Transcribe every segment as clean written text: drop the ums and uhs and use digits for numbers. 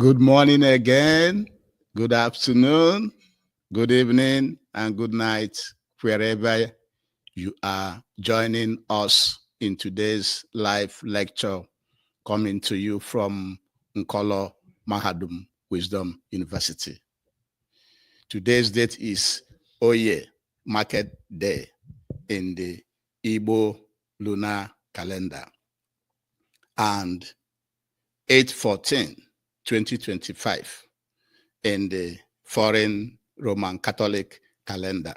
Good morning again, good afternoon, good evening, and good night, wherever you are joining us in today's live lecture coming to you from Nkolo Mahadum Wisdom University. Today's date is Oye Market Day in the Igbo lunar calendar, and 8/14/2025 in the foreign Roman Catholic calendar.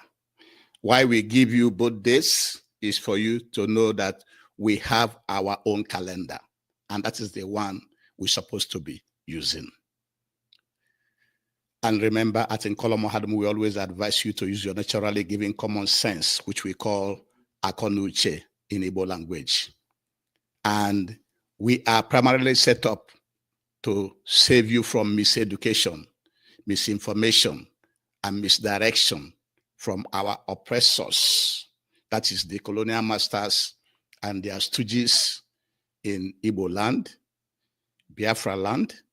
Why we give you both days is for you to know that we have our own calendar, and that is the one we're supposed to be using. And remember, at Nkolo Mahadum, we always advise you to use your naturally given common sense, which we call akonuche in Igbo language. And we are primarily set up to save you from miseducation, misinformation, and misdirection from our oppressors, that is the colonial masters and their stooges in Igbo land, Biafra land,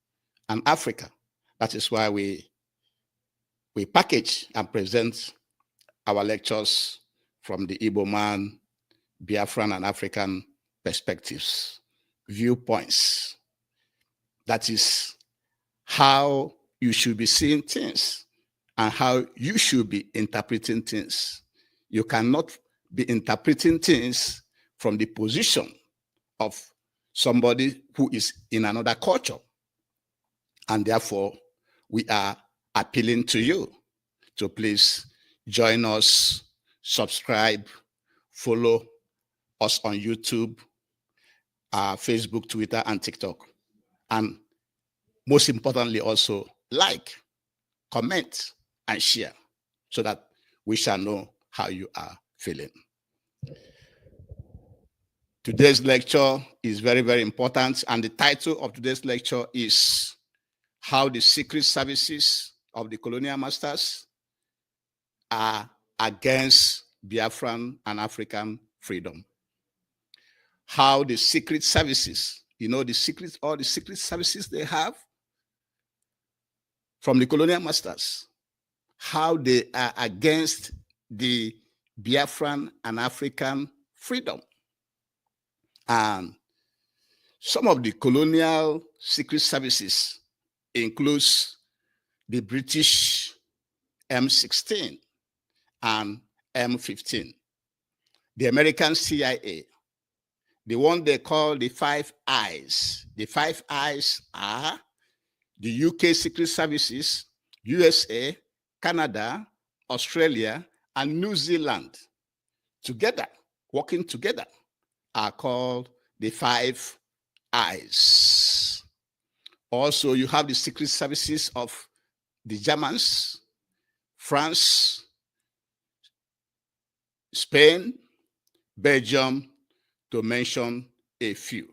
and Africa. That is why we package and present our lectures from the Igbo man, Biafran and African perspectives, viewpoints. That is how you should be seeing things and how you should be interpreting things. You cannot be interpreting things from the position of somebody who is in another culture. And therefore, we are appealing to you to please join us, subscribe, follow us on YouTube, Facebook, Twitter, and TikTok. And most importantly, also like, comment, and share so that we shall know how you are feeling. Today's lecture is very, very important, and the title of today's lecture is How the Secret Services of the Colonial Masters are Against Biafran and African Freedom. How the secret services, all the secret services they have from the colonial masters, how they are against the Biafran and African freedom. And some of the colonial secret services includes the British M16 and M15, the American CIA, the one they call the Five Eyes. The Five Eyes are the UK Secret Services, USA, Canada, Australia, and New Zealand. Together, working together, are called the Five Eyes. Also, you have the secret services of the Germans, France, Spain, Belgium, to mention a few.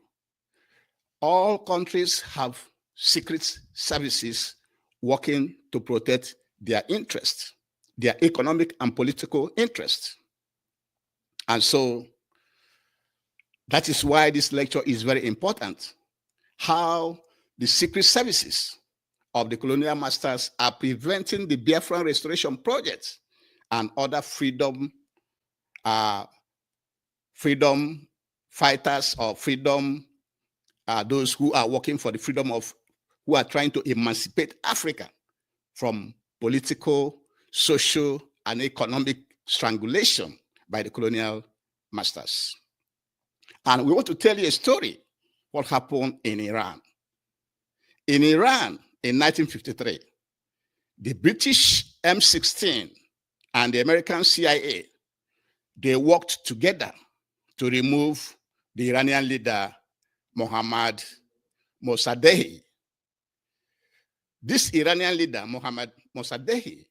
All countries have secret services working to protect their interests, their economic and political interests. And so that is why this lecture is very important. How the secret services of the colonial masters are preventing the Biafran restoration project and other freedom fighters or freedom, those who are working for the freedom of, who are trying to emancipate Africa from political, social, and economic strangulation by the colonial masters. And we want to tell you a story, what happened in Iran. In Iran, in 1953, the British M16 and the American CIA, they worked together to remove the Iranian leader, Mohammad Mossadegh. This Iranian leader, Mohammad Mossadegh,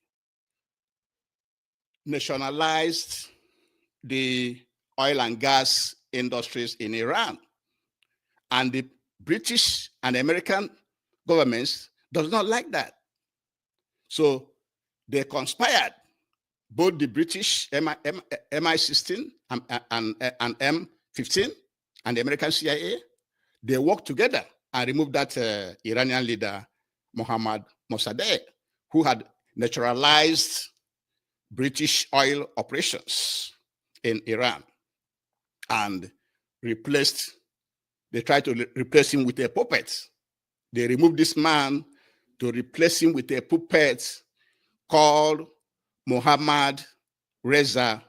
nationalized the oil and gas industries in Iran. And the British and American governments does not like that. So they conspired, both the British MI16 and M15 and the American CIA, they worked together and removed that Iranian leader, Mohammad Mossadegh, who had naturalized British oil operations in Iran and they tried to replace him with a puppet. They removed this man to replace him with a puppet called Mohammad Reza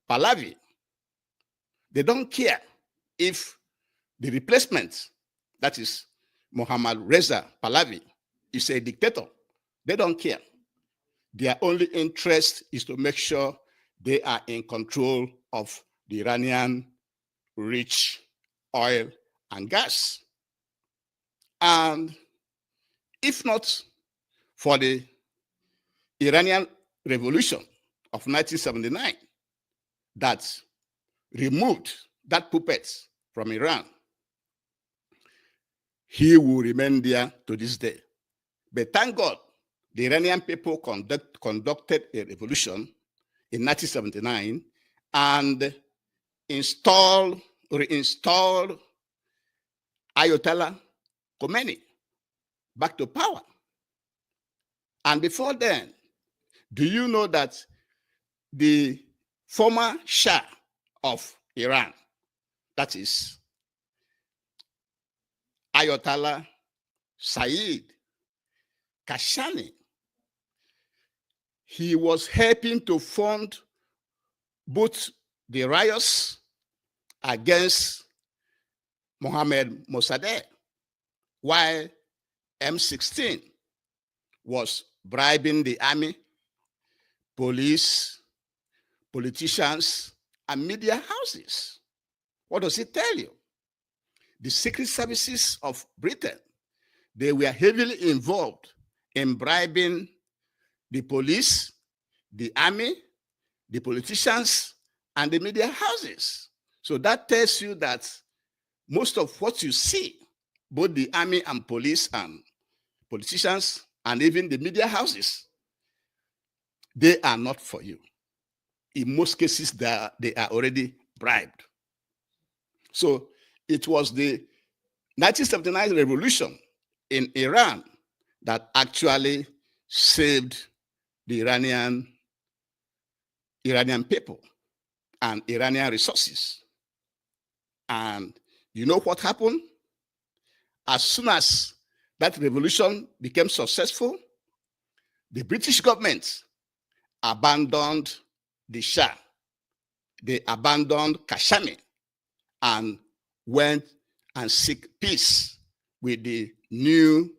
Pahlavi. They don't care if the replacement, that is Mohammad Reza Pahlavi, is a dictator. They don't care. Their only interest is to make sure they are in control of the Iranian rich oil and gas. And if not for the Iranian Revolution of 1979 that removed that puppet from Iran, he will remain there to this day. But thank God, the Iranian people conducted a revolution in 1979 and reinstalled Ayatollah Khomeini back to power. And before then, do you know that the former Shah of Iran, that is Ayatollah Saeed Kashani, he was helping to fund both the riots against Mohammad Mossadegh, while M16 was bribing the army, police, politicians, and media houses. What does it tell you? The secret services of Britain, they were heavily involved in bribing the police, the army, the politicians, and the media houses. So that tells you that most of what you see, both the army and police and politicians and even the media houses, they are not for you. In most cases, they are already bribed. So it was the 1979 revolution in Iran that actually saved the Iranian people and Iranian resources. And you know what happened? As soon as that revolution became successful, the British government abandoned the Shah. They abandoned Kashani and went and seek peace with the new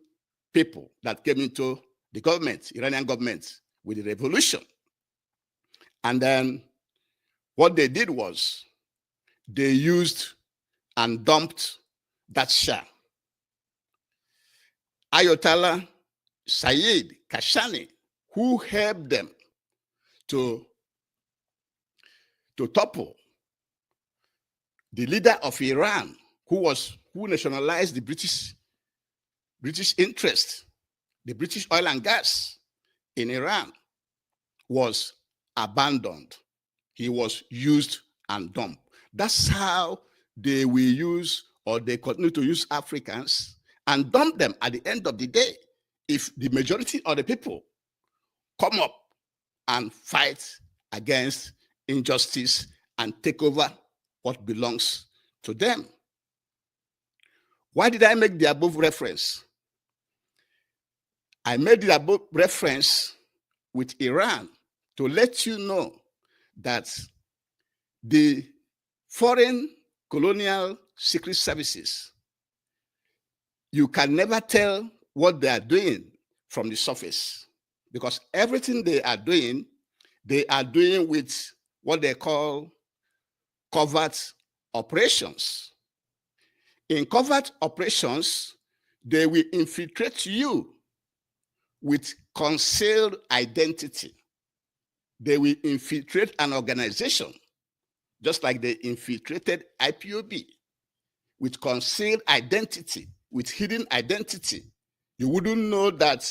people that came into the government, Iranian government, with the revolution. And then what they did was they used and dumped that Shah. Ayatollah Saeed Kashani, who helped them to topple the leader of Iran, who nationalized the British interest, the British oil and gas in Iran, was abandoned. He was used and dumped. That's how they will use, or they continue to use, Africans and dump them at the end of the day if the majority of the people come up and fight against injustice and take over what belongs to them. Why did I make the above reference? I made the above reference with Iran to let you know that the foreign colonial secret services, you can never tell what they are doing from the surface, because everything they are doing with what they call covert operations. In covert operations, they will infiltrate you with concealed identity. They will infiltrate an organization, just like they infiltrated IPOB, with concealed identity, with hidden identity. You wouldn't know that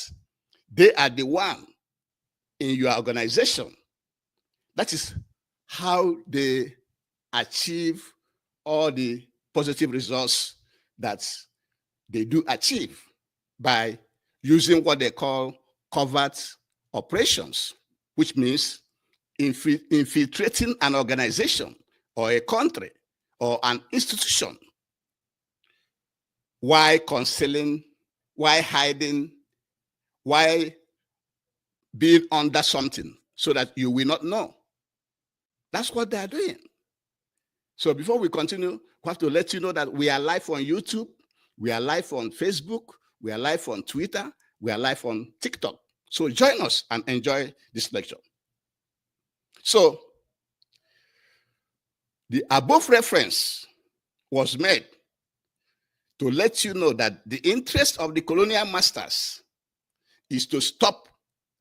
they are the one in your organization. That is how they achieve all the positive results that they do achieve, by using what they call covert operations, which means infiltrating an organization or a country or an institution while concealing, while hiding, while being under something so that you will not know. That's what they are doing. So before we continue, we have to let you know that we are live on YouTube, we are live on Facebook, we are live on Twitter, we are live on TikTok. So join us and enjoy this lecture. So the above reference was made to let you know that the interest of the colonial masters is to stop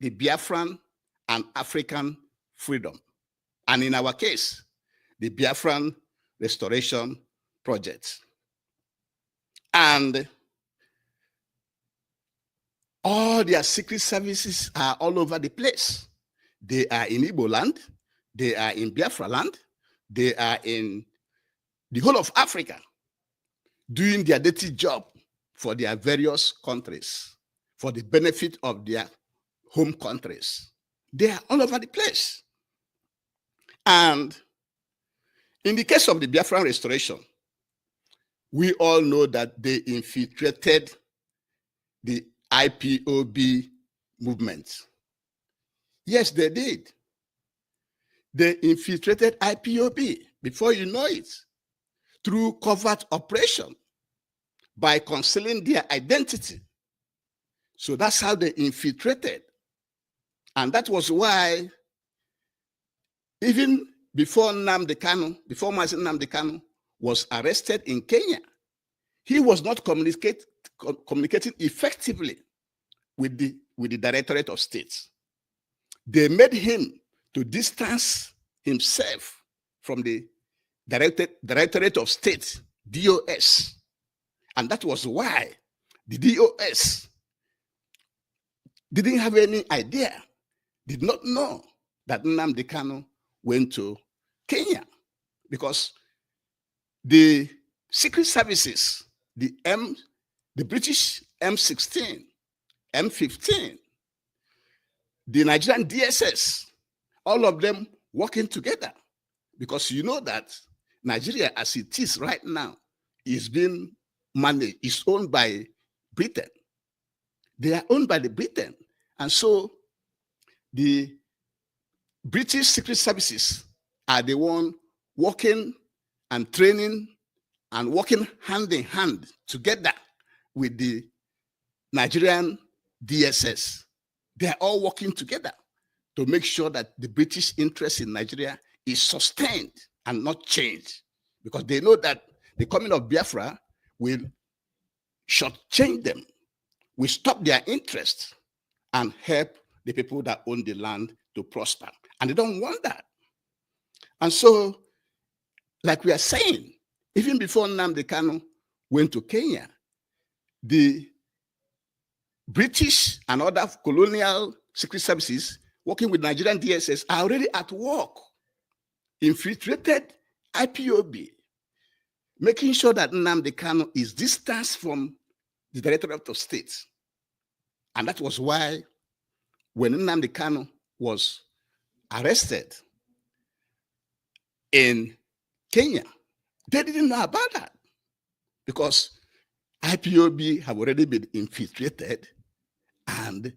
the Biafran and African freedom. And in our case, the Biafran Restoration Project. And all their secret services are all over the place. They are in Igbo land, they are in Biafra land, they are in the whole of Africa, doing their dirty job for their various countries, for the benefit of their home countries. They are all over the place. And in the case of the Biafran Restoration, we all know that they infiltrated the IPOB movement. Yes, they did. They infiltrated IPOB, before you know it, through covert operation by concealing their identity. So that's how they infiltrated. And that was why, even before Nnamdi Kanu, before Mazi Nnamdi Kanu was arrested in Kenya, he was not communicating effectively with the Directorate of State. They made him to distance himself from the Directorate of State, DOS. And that was why the DOS didn't have any idea, did not know that Nnamdi Kanu went to Kenya, because the secret services, the British M16, M15, the Nigerian DSS, all of them working together, because you know that Nigeria, as it is right now, is being managed, is owned by Britain. They are owned by the Britain. And so the British secret services are the one working and training and working hand in hand together with the Nigerian DSS. They are all working together to make sure that the British interest in Nigeria is sustained and not changed, because they know that the coming of Biafra will shortchange them, will stop their interest and help the people that own the land to prosper. And they don't want that. And so, like we are saying, even before Nnamdi Kanu went to Kenya, the British and other colonial secret services working with Nigerian DSS are already at work, infiltrated IPOB, making sure that Nnamdi Kanu is distanced from the Directorate of State. And that was why when Nnamdi Kanu was arrested in Kenya, they didn't know about that, because IPOB have already been infiltrated, and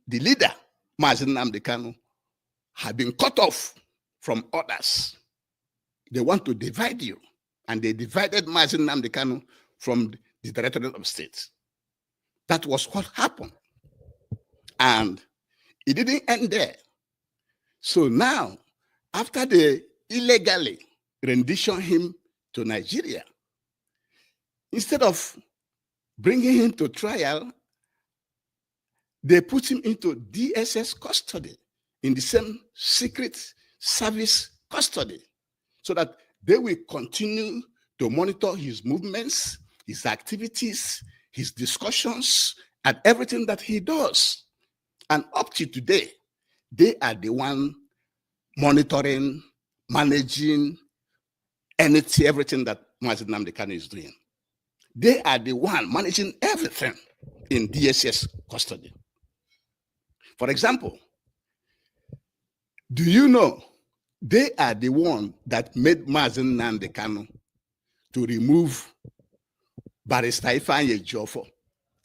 the leader, Mazi Nnamdi Kanu, had been cut off from others. They want to divide you, and they divided Mazi Nnamdi Kanu from the Directorate of State. That was what happened. And it didn't end there. So now, after they illegally renditioned him to Nigeria, instead of bringing him to trial, they put him into DSS custody, in the same secret service custody, so that they will continue to monitor his movements, his activities, his discussions, and everything that he does. And up to today, they are the one monitoring, managing everything that Mazi Nnamdi Kanu is doing. They are the one managing everything. in DSS custody. For example, do you know they are the one that made Mazen Nnamdi Kanu to remove Barrister Ifeanyi Ejiofor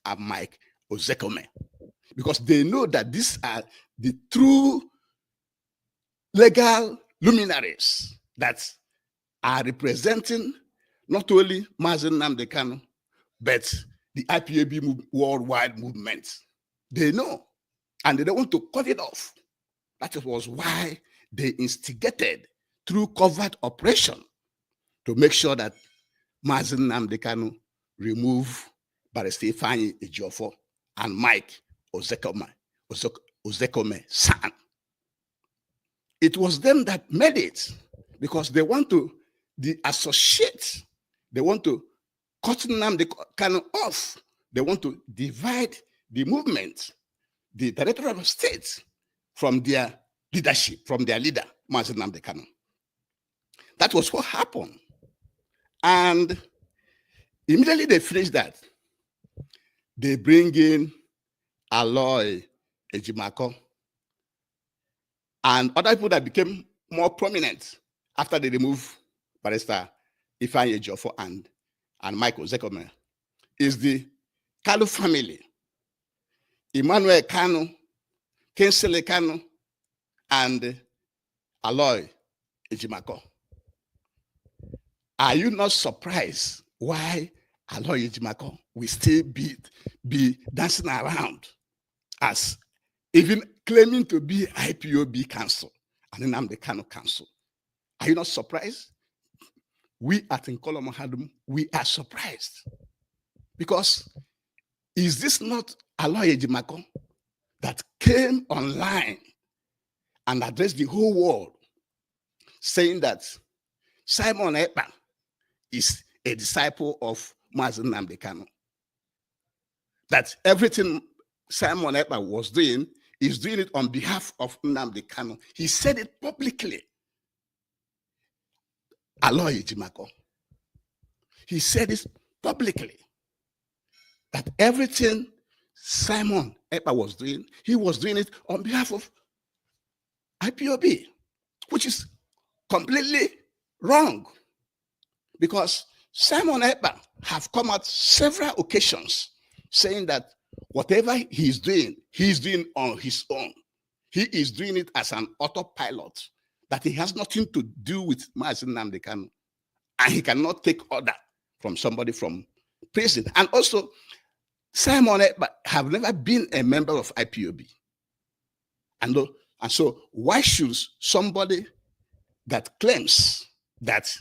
and Mike Ozekome? Because they know that these are the true legal luminaries that are representing not only Mazen Nnamdi Kanu, but the IPOB worldwide movement. They know, and they don't want to cut it off. That was why they instigated through covert operation to make sure that Mazen Nnamdi Kanu remove Barrister Ifeanyi Ejiofor and Mike Ozekome son. It was them that made it because they want to associate. They want to cut Nnamdi Kanu off. They want to divide the movement, the Directorate of State, from their leadership, from their leader, Mazen Nnamdi Kanu. That was what happened. And immediately they finished that, they bring in Aloy Ejimakor and other people that became more prominent after they removed Barrister Ifeanyi Ejiofor and Michael Ozekome is the Kanu family. Emmanuel Kanu, Kingsley Kanu, and Aloy Ejimakor. Are you not surprised why Aloy Ejimakor will still be dancing around as even claiming to be IPOB counsel and Nnamdi Kanu counsel? Are you not surprised? We at Nkolo Mahadum, we are surprised. Because is this not Aloy Ejimakor that came online and addressed the whole world saying that Simon Ekpa is a disciple of Mazen Nnamdi Kanu? That everything Simon Ekpa was doing is doing it on behalf of Nnamdi Kanu. He said it publicly. Aloy Ejimakor. He said it publicly. That everything Simon Ekpa was doing, he was doing it on behalf of IPOB, which is completely wrong. Because Simon Ekpa have come out several occasions saying that whatever he's doing on his own. He is doing it as an autopilot, that he has nothing to do with Mazen Nnamdi Kanu, and he cannot take order from somebody from prison. And also, Simon Ekpa have never been a member of IPOB. And so why should somebody that claims that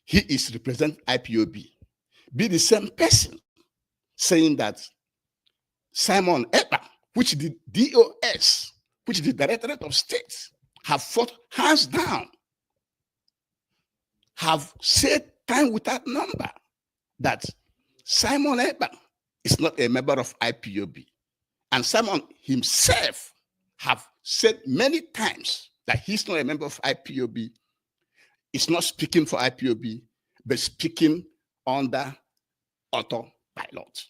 he is representing IPOB be the same person saying that Simon Ekpa, which the DOS, which the Directorate of State, have fought hands down, have said time without number that Simon Ekpa is not a member of IPOB. And Simon himself have said many times that he's not a member of IPOB. He's not speaking for IPOB, but speaking under autopilot.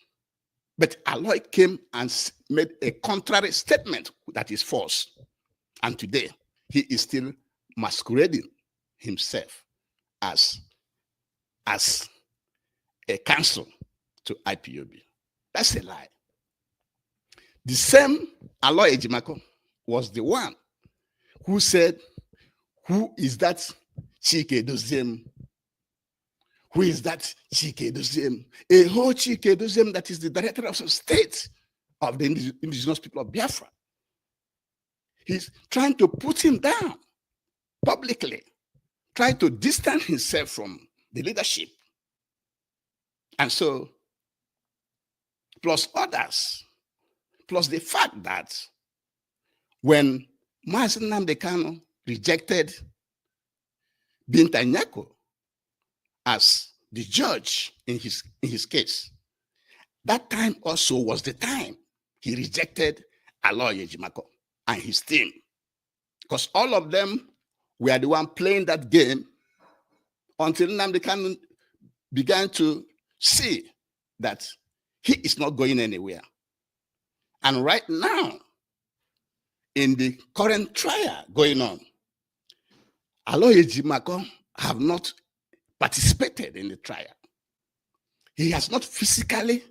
But Aloy came and made a contrary statement that is false. And today, he is still masquerading himself as a counsel to IPOB. That's a lie. The same Aloy Ejimakor was the one who said, who is that Chike Doziem? Who is that Chike Doziem? A whole Chike Doziem that is the Director of State of the indigenous people of Biafra. He's trying to put him down publicly, trying to distance himself from the leadership. And so, plus others, plus the fact that when Mazen Nnamdi Kanu rejected Binta Nyako as the judge in his case, that time also was the time he rejected Aloy Ejimakor and his team, because all of them were the one playing that game until Nnamdi Kanu began to see that he is not going anywhere. And right now, in the current trial going on, Aloy Ejimako have not participated in the trial. He has not physically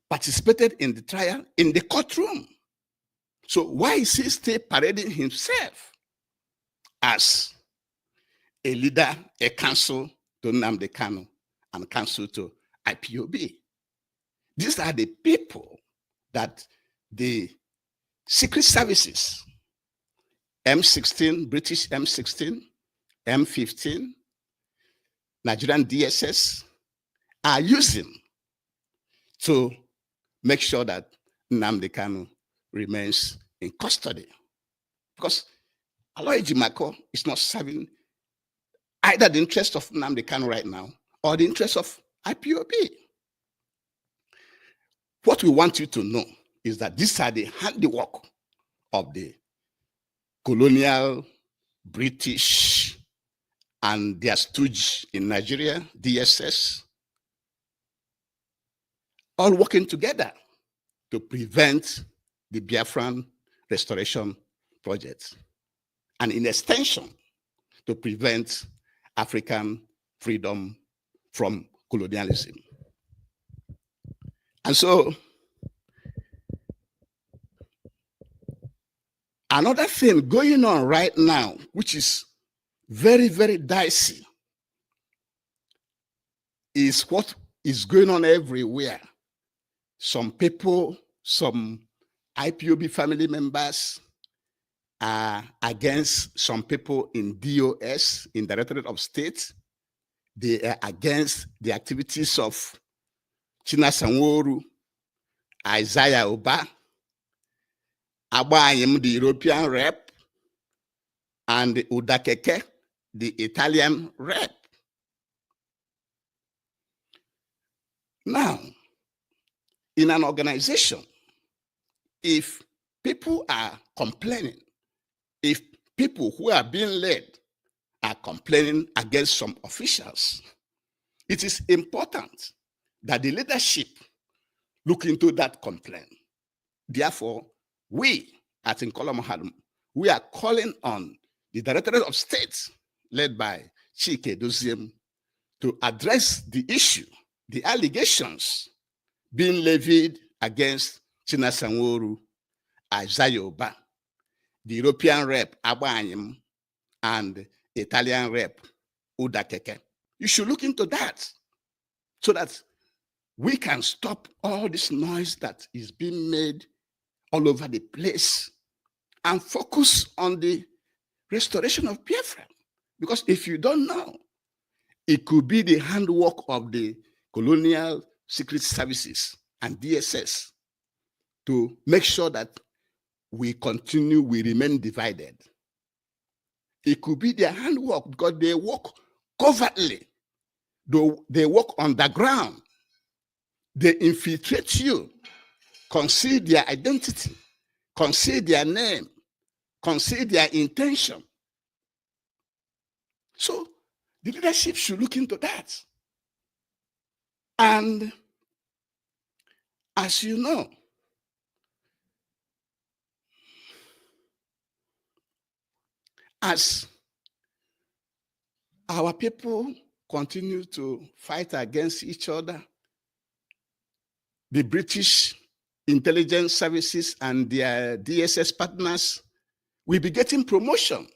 participated in the trial in the courtroom. So why is he still parading himself as a leader, a counsel to Nnamdi Kanu and counsel to IPOB? These are the people that the secret services, M16, British M16, M15, Nigerian DSS, are using to make sure that Nnamdi Kanu remains in custody. Because Aloy Ejimako is not serving either the interest of Nnamdi Kanu right now or the interest of IPOB. What we want you to know is that these are the handiwork of the colonial, British, and their stooge in Nigeria, DSS, all working together to prevent the Biafran restoration project, and in extension, to prevent African freedom from colonialism. And so, another thing going on right now, which is very, very dicey, is what is going on everywhere. Some people, some IPOB family members are against some people in DOS, in Directorate of State. They are against the activities of Chinasa Nworu, Isaiah Oba, Agbayim, the European rep, and Udakeke, the Italian rep. Now, in an organization, if people are complaining, if people who are being led are complaining against some officials, it is important that the leadership look into that complaint. Therefore, we at Nkola Mahadum, we are calling on the Directorate of State, led by Chike Doziem, to address the issue, the allegations being levied against Chinasa Nworu, Isaiah Oba, the European rep, Agbayim, and Italian rep, Udakeke. You should look into that so that we can stop all this noise that is being made all over the place and focus on the restoration of Biafra. Because if you don't know, it could be the handwork of the colonial secret services and DSS to make sure that we remain divided. It could be their handwork because they work covertly. They work underground. They infiltrate you, conceal their identity, conceal their name, conceal their intention. So the leadership should look into that. And as you know, as our people continue to fight against each other, the British intelligence services and their DSS partners will be getting promotion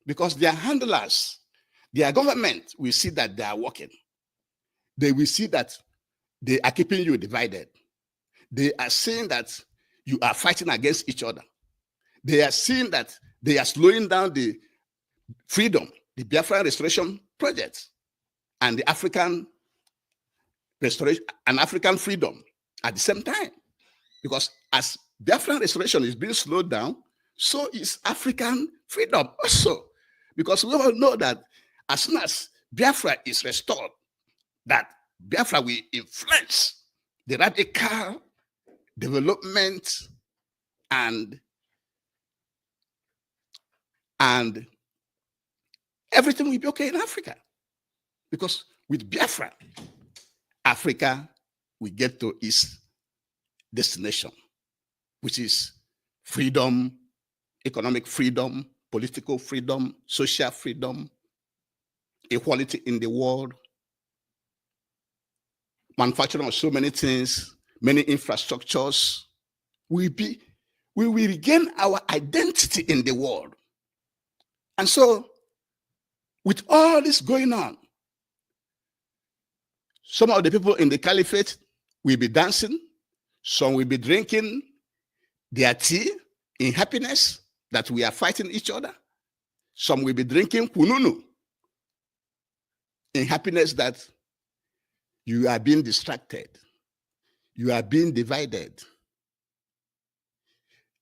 because their handlers, their government will see that they are working. They will see that they are keeping you divided. They are saying that you are fighting against each other. They are seeing that they are slowing down the freedom, the Biafra restoration project, and the African restoration and African freedom at the same time. Because as Biafran restoration is being slowed down, so is African freedom also. Because we all know that as soon as Biafra is restored, that Biafra will influence the radical development and everything will be okay in Africa. Because with Biafra, Africa will get to its destination. which is freedom, economic freedom, political freedom, social freedom, equality in the world, manufacturing of so many things, many infrastructures, we will regain our identity in the world. And so, with all this going on, some of the people in the caliphate will be dancing, some will be drinking their tea in happiness that we are fighting each other. Some will be drinking kununu in happiness that you are being distracted. You are being divided.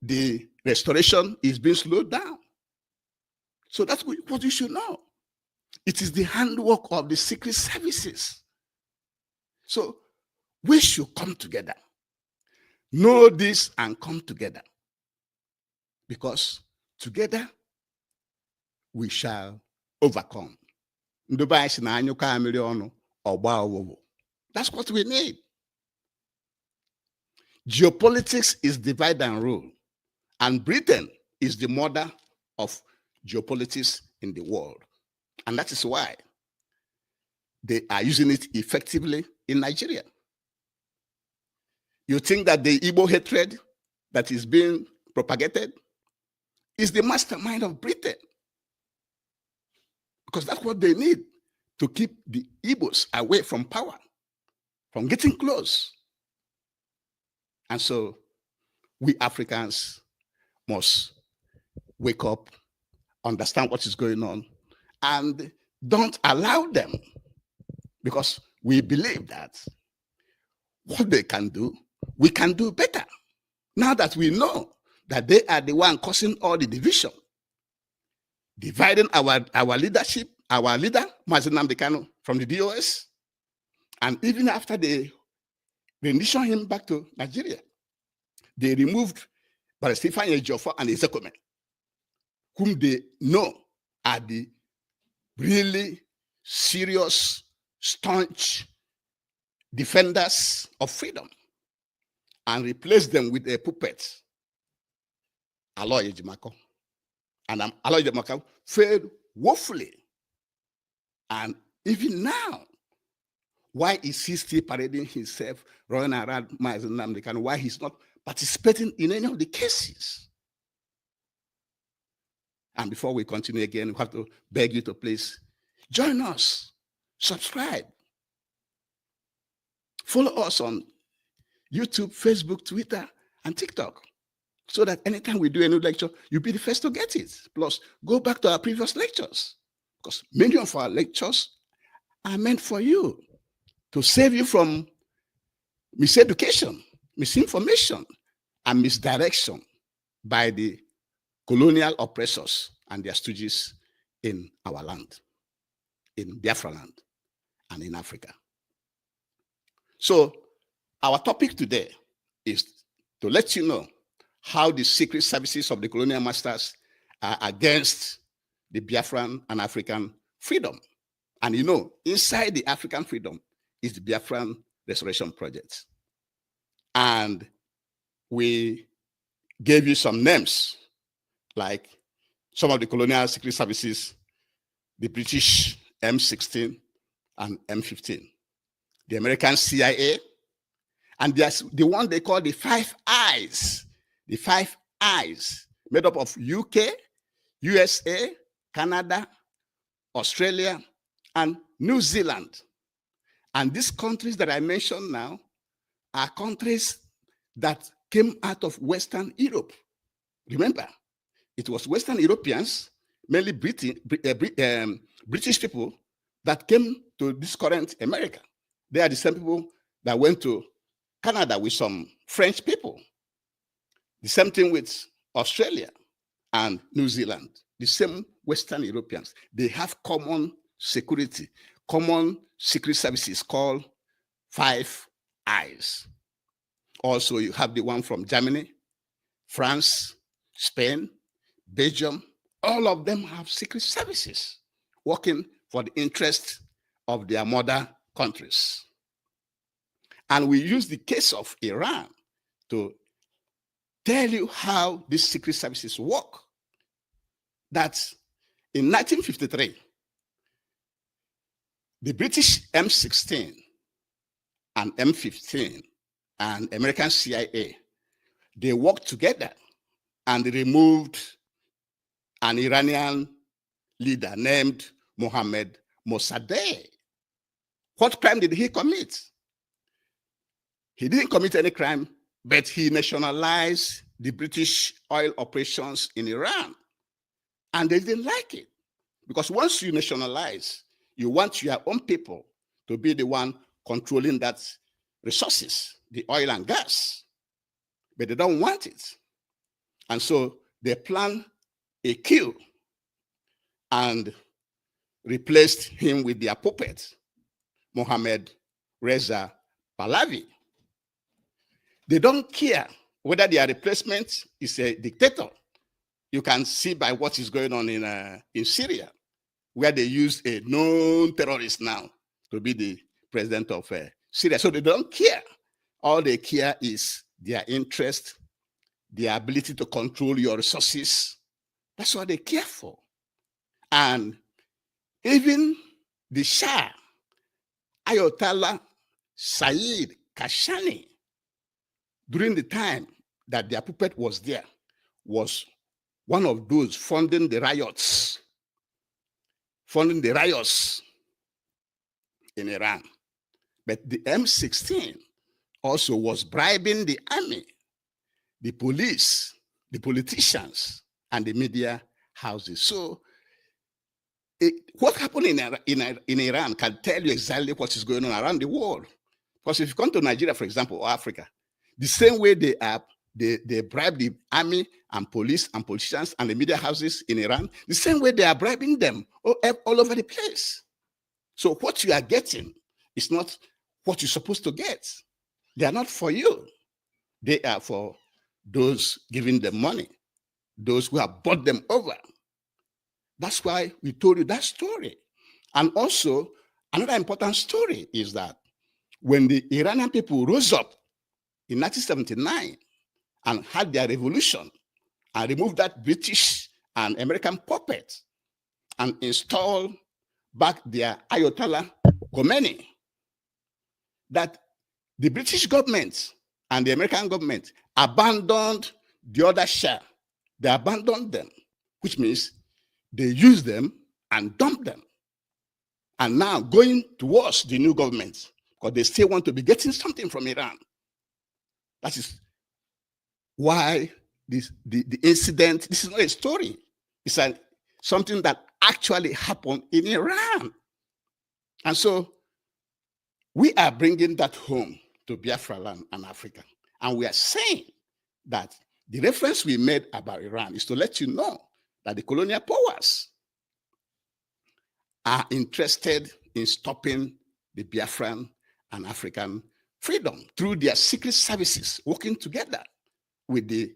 The restoration is being slowed down. So that's what you should know. It is the handwork of the secret services. So we should come together. Know this and come together. Because together we shall overcome. That's what we need. Geopolitics is divide and rule. And Britain is the mother of geopolitics in the world. And that is why they are using it effectively in Nigeria. You think that the Igbo hatred that is being propagated is the mastermind of Britain? Because that's what they need to keep the Igbos away from power, from getting close. And so we Africans must wake up, understand what is going on, and don't allow them, because we believe that what they can do, we can do better. Now that we know that they are the one causing all the division, dividing our leadership, our leader, Mazi Nnamdi Kanu, from the DOS, and even after they rendition him back to Nigeria, they removed Barrister Ifeanyi Ejiofor and Ezekome, whom they know are the really serious, staunch defenders of freedom, and replaced them with a puppet, Aloy Ejimakor. And Aloy Ejimakor failed woefully. And even now, why is he still parading himself, running around Mazi Nnamdi Kanu? Why he's not participating in any of the cases? And before we continue again, we have to beg you to please join us, subscribe, follow us on YouTube, Facebook, Twitter, and TikTok, so that anytime we do a new lecture, you'll be the first to get it. Plus, go back to our previous lectures, because many of our lectures are meant for you, to save you from miseducation, misinformation, and misdirection by the colonial oppressors and their stooges in our land, in Biafra land, and in Africa. So our topic today is to let you know how the secret services of the colonial masters are against the Biafran and African freedom. And you know, inside the African freedom is the Biafran Restoration Project. And we gave you some names, like some of the colonial secret services, the British M16 and M15, the American CIA, and there's the one they call the Five Eyes. The Five Eyes, made up of UK, USA, Canada, Australia, and New Zealand. And these countries that I mentioned now are countries that came out of Western Europe. Remember, it was Western Europeans, mainly British people, that came to this current America. They are the same people that went to Canada with some French people. The same thing with Australia and New Zealand. The same Western Europeans. They have common security, common secret services called Five Eyes. Also, you have the one from Germany, France, Spain, Belgium. All of them have secret services working for the interest of their mother countries. And we use the case of Iran to tell you how these secret services work. That in 1953, the British M16 and M15 and American CIA, they worked together and removed an Iranian leader named Mohammad Mossadegh. What crime did he commit? He didn't commit any crime, but he nationalized the British oil operations in Iran. And they didn't like it. Because once you nationalize, you want your own people to be the one controlling that resources, the oil and gas. But they don't want it. And so they plan a coup and replaced him with their puppet, Mohammad Reza Pahlavi. They don't care whether their replacement is a dictator. You can see by what is going on in Syria, where they use a known terrorist now to be the president of Syria. So they don't care. All they care is their interest, their ability to control your resources. That's what they care for. And even the Shah, Ayatollah Saeed Kashani, during the time that their puppet was there, was one of those funding the riots in Iran. But the M16 also was bribing the army, the police, the politicians, and the media houses. So what happened in Iran can tell you exactly what is going on around the world. Because if you come to Nigeria, for example, or Africa, the same way they bribe the army and police and politicians and the media houses in Iran, the same way they are bribing them all over the place. So what you are getting is not what you're supposed to get. They are not for you. They are for those giving them money, those who have bought them over. That's why we told you that story. And also, another important story is that when the Iranian people rose up in 1979 and had their revolution and removed that British and American puppet and installed back their Ayatollah Khomeini, that the British government and the American government abandoned the other Shah. They abandoned them, which means they used them and dumped them. And now going towards the new government, because they still want to be getting something from Iran. That is why the incident, this is not a story. It's something that actually happened in Iran. And so we are bringing that home to Biafra land and Africa. And we are saying that the reference we made about Iran is to let you know that the colonial powers are interested in stopping the Biafran and African freedom through their secret services working together with the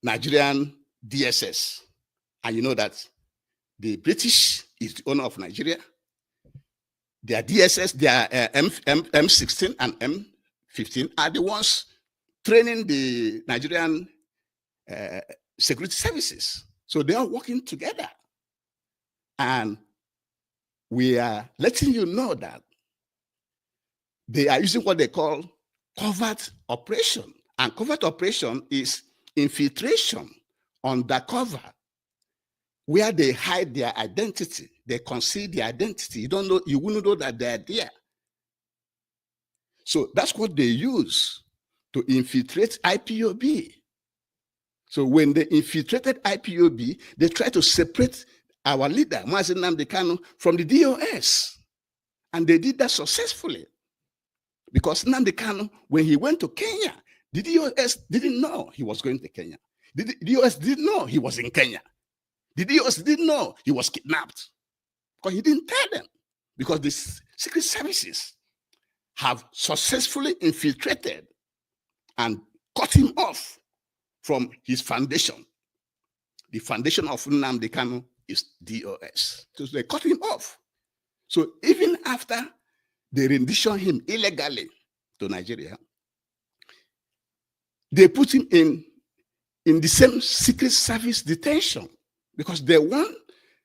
Nigerian DSS. And you know that the British is the owner of Nigeria. Their DSS, their M16 and M15 are the ones training the Nigerian security services. So they are working together. And we are letting you know that they are using what they call covert operation. And covert operation is infiltration undercover, where they hide their identity. They conceal their identity. You don't know, you wouldn't know that they're there. So that's what they use to infiltrate IPOB. So when they infiltrated IPOB, they tried to separate our leader, Mazi Nnamdi Kanu, from the DOS. And they did that successfully. Because Nnamdi Kanu, when he went to Kenya, the DOS didn't know he was going to Kenya. The DOS didn't know he was in Kenya. The DOS didn't know he was kidnapped. Because he didn't tell them. Because the secret services have successfully infiltrated and cut him off from his foundation. The foundation of Nnamdi Kanu is DOS. So they cut him off. So even after they renditioned him illegally to Nigeria, they put him in in the same Secret Service detention because they want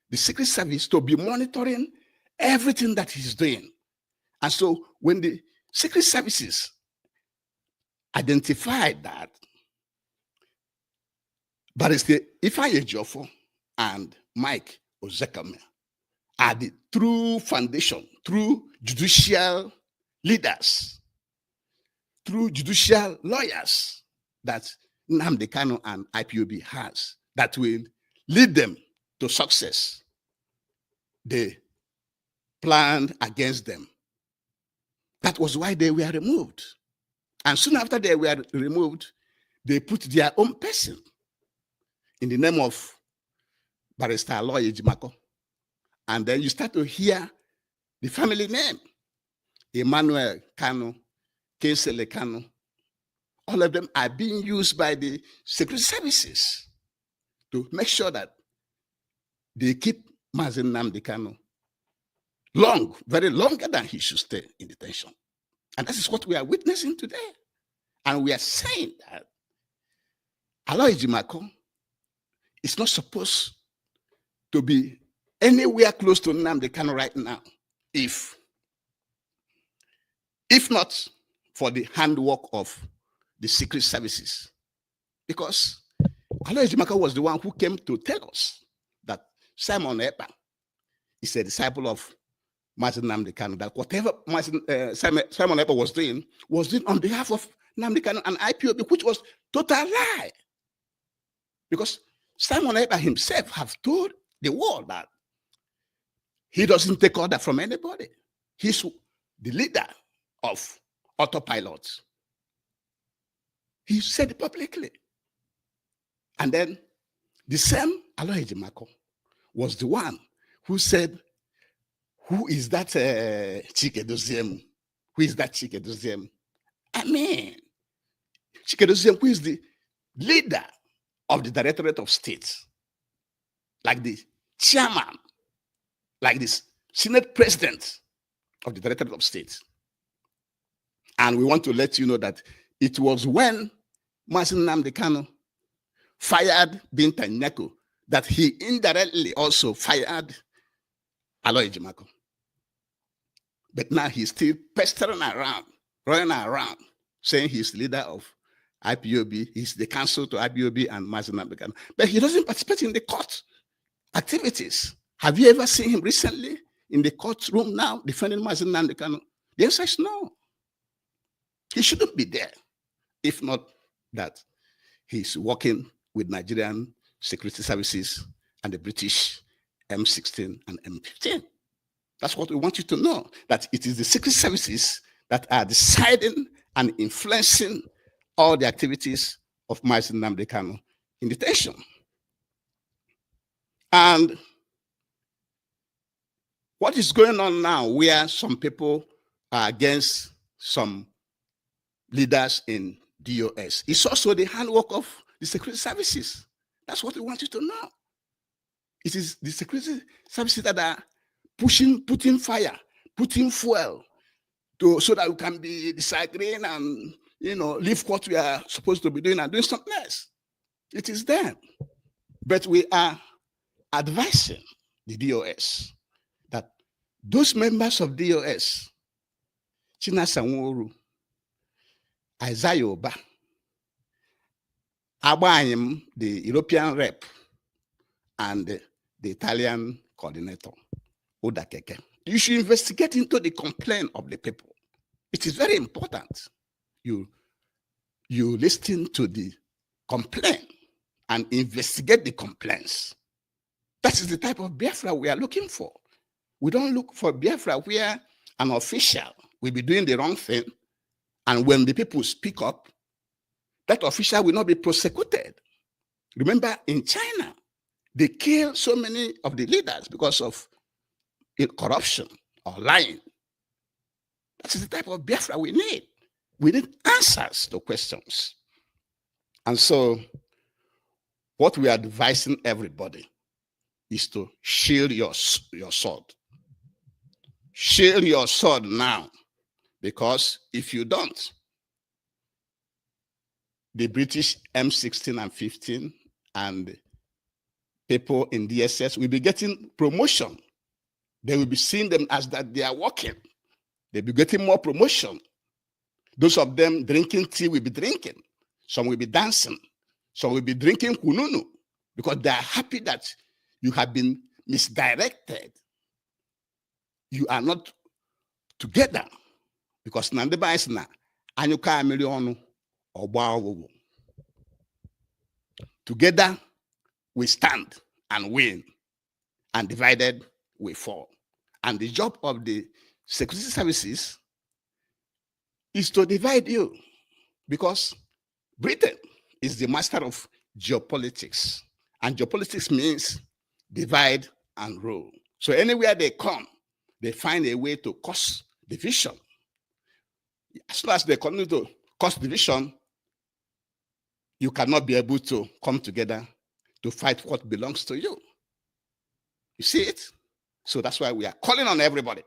the Secret Service to be monitoring everything that he's doing. And so when the Secret Services identified that Barrister Ifeanyi Ejiofor and Mike Ozekame are the true foundation, true judicial leaders, true judicial lawyers that Nnamdi Kanu and IPOB has that will lead them to success. They planned against them. That was why they were removed. And soon after they were removed, they put their own person in the name of Barrister Aloy Ejimako. And then you start to hear the family name, Emmanuel Kanu, Kensele Kanu. All of them are being used by the Secret Services to make sure that they keep Mazi Nnamdi Kanu long, very longer than he should stay in detention. And that is what we are witnessing today. And we are saying that Aloy Ejimako is not supposed to be anywhere close to Nnamdi Kanu right now, if not for the handwork of the Secret Services. Because Aloy Ejimako was the one who came to tell us that Simon Ekpa is a disciple of Mazi Nnamdi Kanu, that whatever Simon Ekpa was doing on behalf of Nnamdi Kanu and IPOB, which was total lie. Because Simon Ekpa himself have told the world that he doesn't take order from anybody. He's the leader of autopilots. He said it publicly. And then the same Aloy Ejimako was the one who said, who is that Chike Doziem? Who is that Chike Doziem? I mean, Chike Doziem, who is the leader of the Directorate of State, like the chairman, like this Senate president of the Directorate of State. And we want to let you know that it was when Mazi Nnamdi Kanu fired Binta Nyako that he indirectly also fired Aloy Ejimako. But now he's still pestering around, running around, saying he's leader of IPOB, he's the counsel to IPOB and Mazi Nnamdi Kanu. But he doesn't participate in the court activities. Have you ever seen him recently in the courtroom now defending Mazi Nnamdi Kanu? The answer is no. He shouldn't be there, if not that he's working with Nigerian security services and the British M16 and M15. That's what we want you to know, that it is the secret services that are deciding and influencing all the activities of Mazi Nnamdi Kanu in detention. And what is going on now, where some people are against some leaders in DOS, it's also the handwork of the security services. That's what we want you to know. It is the security services that are putting fire, putting fuel so that we can be disagreeing and leave what we are supposed to be doing and doing something else. It is them. But we are advising the DOS that those members of DOS, Chinasa Nworu, Isaiah Oba, Abayim, the European rep, and the Italian coordinator, Odakeke, you should investigate into the complaint of the people. It is very important. You listen to the complaint and investigate the complaints. That is the type of Biafra we are looking for. We don't look for Biafra where an official will be doing the wrong thing, and when the people speak up, that official will not be prosecuted. Remember, in China, they kill so many of the leaders because of corruption or lying. That is the type of Biafra we need. We need answers to questions. And so, what we are advising everybody is to shield your sword. Shield your sword now, because if you don't, the British M16 and 15 and people in DSS will be getting promotion. They will be seeing them as that they are working. They'll be getting more promotion. Those of them drinking tea will be drinking. Some will be dancing. Some will be drinking kununu because they are happy that you have been misdirected. You are not together because Nandeba is na anyuka million or together we stand and win, and divided we fall. And the job of the security services is to divide you, because Britain is the master of geopolitics, and geopolitics means divide and rule. So anywhere they come, they find a way to cause division. As soon as they continue to cause division, you cannot be able to come together to fight what belongs to you. You see it? So that's why we are calling on everybody.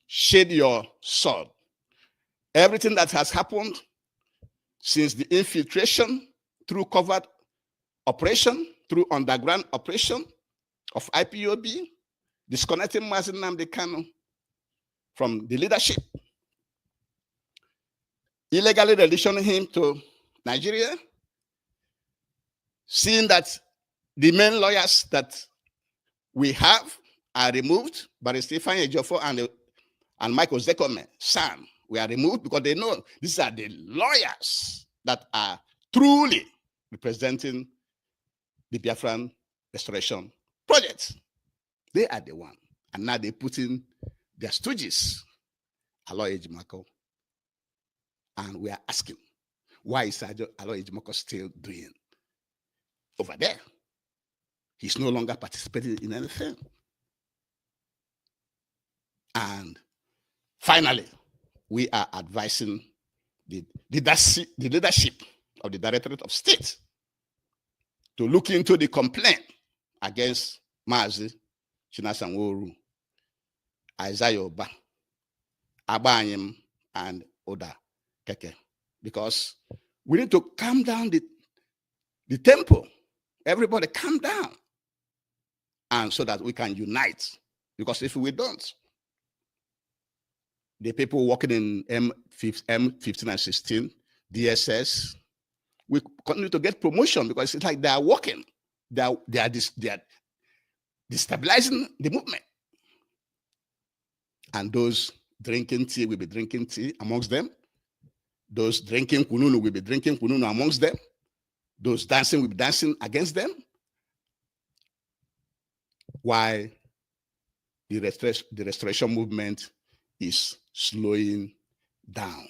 Shade your sword. Everything that has happened since the infiltration through covert operation, through underground operation of IPOB, disconnecting Mazi Nnamdi Kanu from the leadership, illegally releasing him to Nigeria, seeing that the main lawyers that we have are removed, Barrister Ifeanyi Ejiofor and Michael Zekome, Sam, we are removed because they know these are the lawyers that are truly representing the Biafran restoration project. They are the one. And now they put in their stooges, Aloy Ejimako. And we are asking, why is Aloy Ejimako still doing over there? He's no longer participating in anything. And finally, we are advising the leadership of the Directorate of State to look into the complaint against Mazi Chinasa Nworu, Isaiah Oba, Abanyim, and Oda Keke, because we need to calm down the tempo. Everybody calm down, and so that we can unite. Because if we don't, the people working in M15 and 16, DSS, we continue to get promotion because it's like they are working. They are destabilizing the movement. And those drinking tea will be drinking tea amongst them. Those drinking kununu will be drinking kununu amongst them. Those dancing will be dancing against them. While the restoration movement is slowing down.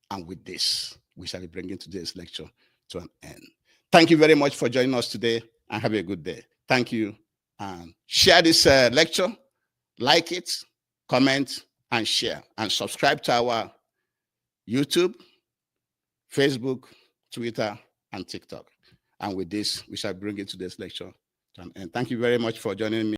And with this, we shall be bringing today's lecture to an end. Thank you very much for joining us today, and have a good day. Thank you. And share this lecture, like it, comment, and share. And subscribe to our YouTube, Facebook, Twitter, and TikTok. And with this, we shall bring it today's lecture to an end. Thank you very much for joining me.